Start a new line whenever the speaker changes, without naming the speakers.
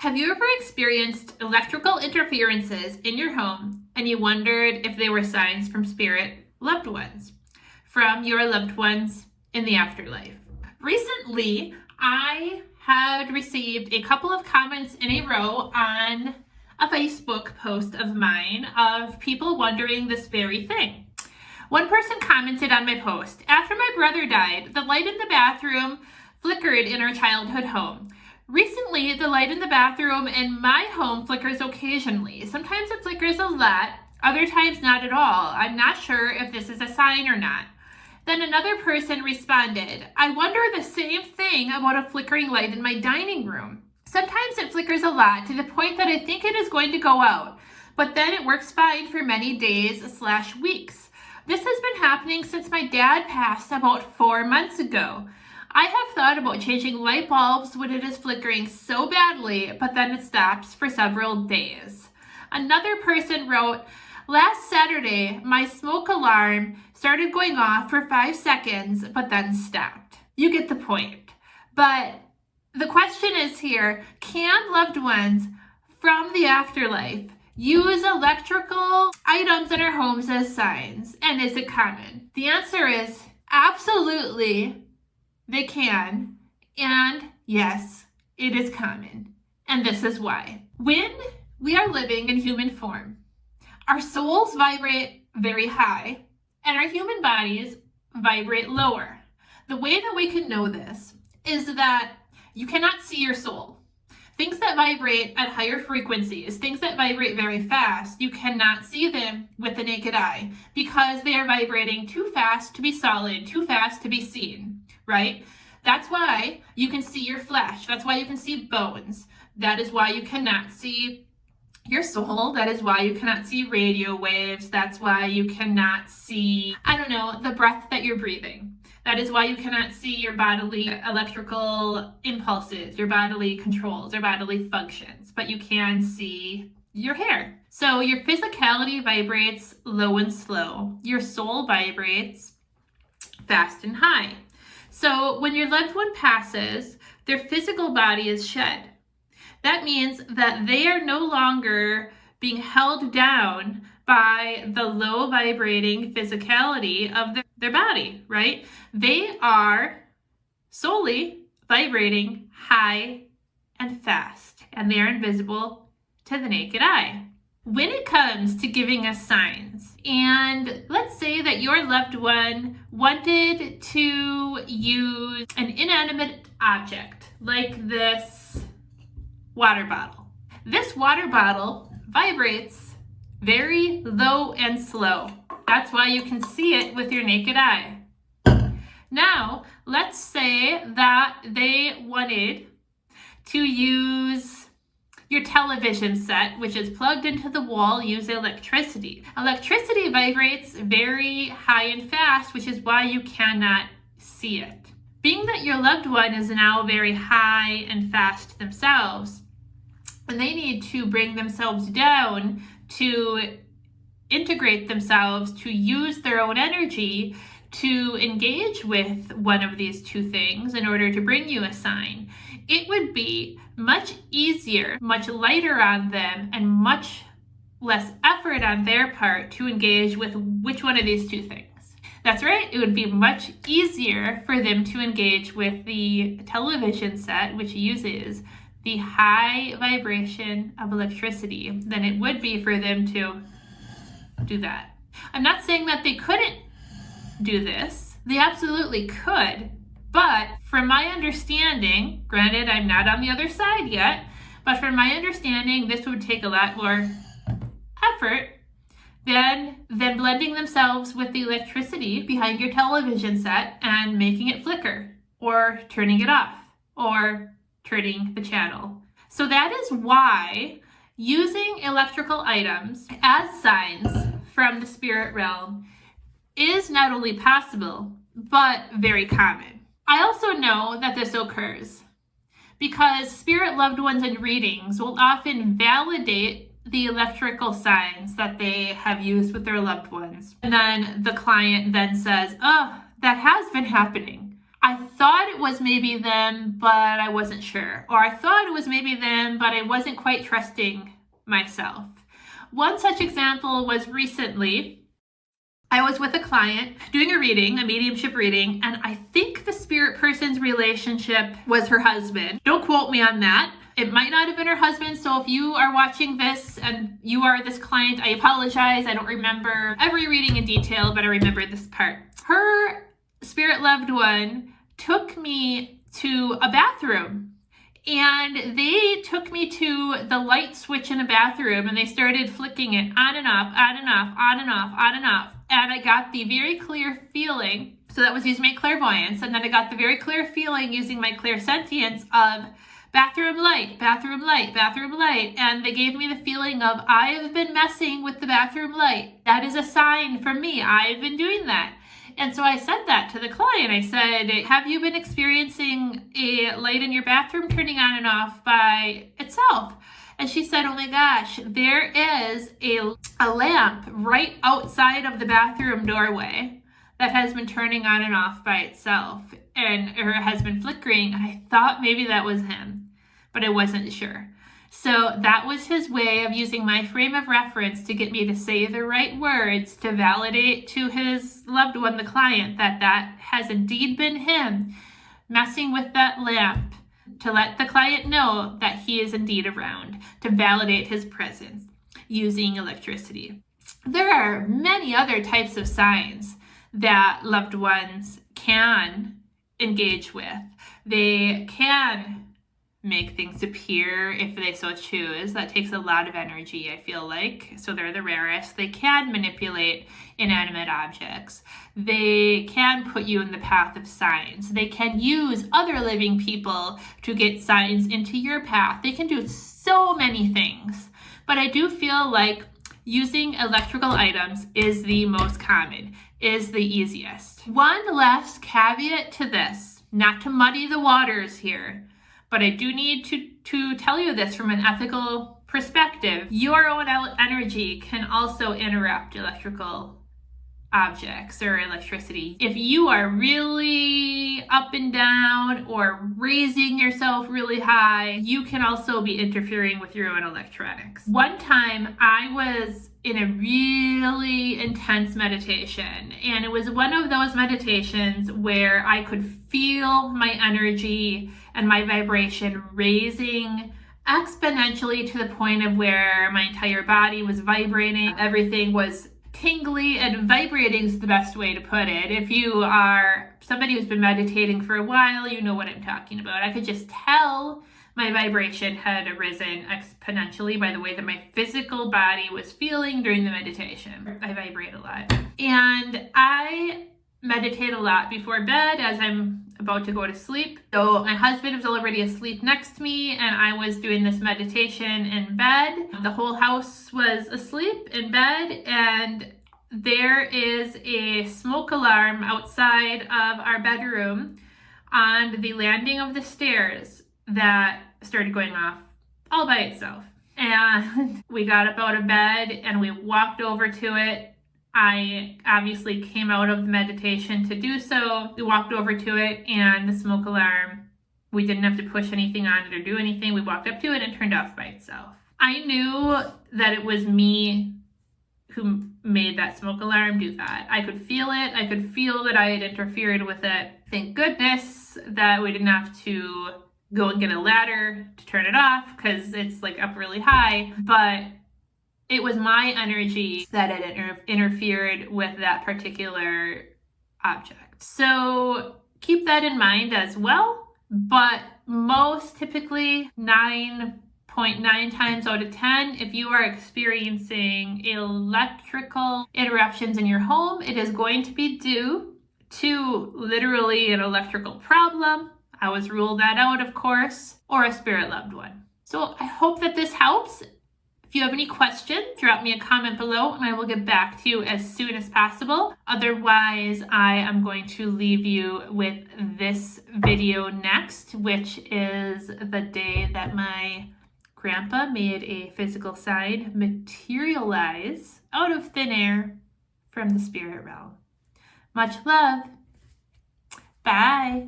Have you ever experienced electrical interferences in your home and you wondered if they were signs from spirit loved ones, from your loved ones in the afterlife? Recently, I had received a couple of comments in a row on a Facebook post of mine of people wondering this very thing. One person commented on my post, "After my brother died, the light in the bathroom flickered in our childhood home. Recently, the light in the bathroom in my home flickers occasionally. Sometimes it flickers a lot, other times not at all. I'm not sure if this is a sign or not." Then another person responded, "I wonder the same thing about a flickering light in my dining room. Sometimes it flickers a lot to the point that I think it is going to go out, but then it works fine for many days/weeks. This has been happening since my dad passed about 4 months ago. I have thought about changing light bulbs when it is flickering so badly, but then it stops for several days." Another person wrote, "Last Saturday, my smoke alarm started going off for 5 seconds, but then stopped." You get the point. But the question is here, can loved ones from the afterlife use electrical items in our homes as signs? And is it common? The answer is absolutely. They can, and yes, it is common, and this is why. When we are living in human form, our souls vibrate very high, and our human bodies vibrate lower. The way that we can know this is that you cannot see your soul. Things that vibrate at higher frequencies, things that vibrate very fast, you cannot see them with the naked eye because they are vibrating too fast to be solid, too fast to be seen. Right? That's why you can see your flesh. That's why you can see bones. That is why you cannot see your soul. That is why you cannot see radio waves. That's why you cannot see, the breath that you're breathing. That is why you cannot see your bodily electrical impulses, your bodily controls, your bodily functions, but you can see your hair. So your physicality vibrates low and slow. Your soul vibrates fast and high. So when your loved one passes, their physical body is shed. That means that they are no longer being held down by the low vibrating physicality of their body, right? They are solely vibrating high and fast, and they are invisible to the naked eye. When it comes to giving us signs, and let's say that your loved one wanted to use an inanimate object like this water bottle. This water bottle vibrates very low and slow. That's why you can see it with your naked eye. Now, let's say that they wanted to use your television set, which is plugged into the wall, use electricity. Electricity vibrates very high and fast, which is why you cannot see it. Being that your loved one is now very high and fast themselves, and they need to bring themselves down to integrate themselves, to use their own energy to engage with one of these two things in order to bring you a sign, it would be much easier, much lighter on them, and much less effort on their part to engage with which one of these two things. That's right, it would be much easier for them to engage with the television set, which uses the high vibration of electricity, than it would be for them to do that. I'm not saying that they couldn't do this. They absolutely could. But from my understanding, granted, I'm not on the other side yet, but from my understanding, this would take a lot more effort than blending themselves with the electricity behind your television set and making it flicker, or turning it off, or turning the channel. So that is why using electrical items as signs from the spirit realm is not only possible, but very common. I also know that this occurs because spirit loved ones in readings will often validate the electrical signs that they have used with their loved ones. And then the client then says, "Oh, that has been happening. I thought it was maybe them, but I wasn't sure. Or I thought it was maybe them, but I wasn't quite trusting myself. One such example was recently, I was with a client doing a reading, a mediumship reading, and I think the spirit person's relationship was her husband. Don't quote me on that. It might not have been her husband, so if you are watching this and you are this client, I apologize. I don't remember every reading in detail, but I remember this part. Her spirit loved one took me to a bathroom, and they took me to the light switch in a bathroom, and they started flicking it on and off, on and off, on and off, on and off. And I got the very clear feeling, so that was using my clairvoyance, and then I got the very clear feeling using my clairsentience of bathroom light, bathroom light, bathroom light. And they gave me the feeling of, I have been messing with the bathroom light. That is a sign from me. I've been doing that. And so I said that to the client. I said, have you been experiencing a light in your bathroom turning on and off by itself? And she said, oh my gosh, there is a lamp right outside of the bathroom doorway that has been turning on and off by itself, and or has been flickering. And I thought maybe that was him, but I wasn't sure. So that was his way of using my frame of reference to get me to say the right words to validate to his loved one, the client, that has indeed been him messing with that lamp, to let the client know that he is indeed around, to validate his presence using electricity. There are many other types of signs that loved ones can engage with. They can make things appear if they so choose. That takes a lot of energy, I feel like. So they're the rarest. They can manipulate inanimate objects. They can put you in the path of signs. They can use other living people to get signs into your path. They can do so many things. But I do feel like using electrical items is the most common, is the easiest. One last caveat to this, not to muddy the waters here, but I do need to tell you this from an ethical perspective. Your own energy can also interrupt electrical objects or electricity. If you are really up and down or raising yourself really high, you can also be interfering with your own electronics. One time I was in a really intense meditation, and it was one of those meditations where I could feel my energy and my vibration raising exponentially to the point of where my entire body was vibrating. Everything was tingly, and vibrating is the best way to put it. If you are somebody who's been meditating for a while, you know what I'm talking about. I could just tell my vibration had arisen exponentially by the way that my physical body was feeling during the meditation. I vibrate a lot. And I meditate a lot before bed as I'm about to go to sleep. So my husband was already asleep next to me, and I was doing this meditation in bed. The whole house was asleep in bed, and there is a smoke alarm outside of our bedroom on the landing of the stairs that started going off all by itself. And we got up out of bed and we walked over to it. I obviously came out of the meditation to do so. We walked over to it, and the smoke alarm, we didn't have to push anything on it or do anything. We walked up to it and turned off by itself. I knew that it was me who made that smoke alarm do that. I could feel it. I could feel that I had interfered with it. Thank goodness that we didn't have to go and get a ladder to turn it off, because it's like up really high. But it was my energy that had interfered with that particular object. So keep that in mind as well. But most typically, 9.9 times out of 10, if you are experiencing electrical interruptions in your home, it is going to be due to literally an electrical problem. I always rule that out, of course, or a spirit loved one. So I hope that this helps. If you have any questions, drop me a comment below and I will get back to you as soon as possible. Otherwise, I am going to leave you with this video next, which is the day that my grandpa made a physical sign materialize out of thin air from the spirit realm. Much love. Bye.